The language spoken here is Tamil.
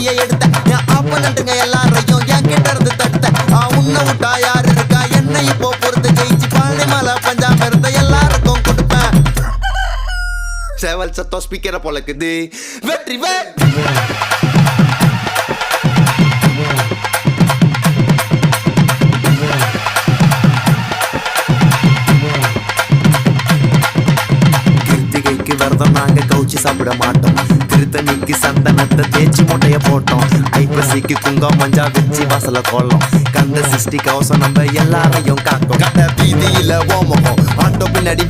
முடிய எடுத்த என் ஆப்பனட்டுங்க எல்லாரையும் என் கிட்ட இருந்து தடுத்த உன்னை விட்டா யாரு இருக்கா என்ன இப்போ பொறுத்து ஜெயிச்சு பானை மலை பஞ்சாம இருந்த எல்லாருக்கும் கொடுப்பேன் சேவல் சத்தம் ஸ்பீக்கரை பொழக்குது வெற்றி வே விரதம் நாங்க கவுச்சி சாப்பிட மாட்டோம் திருத்தணிக்கு சந்தனத்தை தேய்ச்சி முட்டைய போட்டோம் ஐப்பசிக்கு குங்கம் மஞ்சா வச்சு வாசல கோலம் கந்த சிருஷ்டி கவசம் நம்ம எல்லாரையும் காக்கும் கட்ட வீதியில ஓமகம் ஆட்டோ பின்னாடி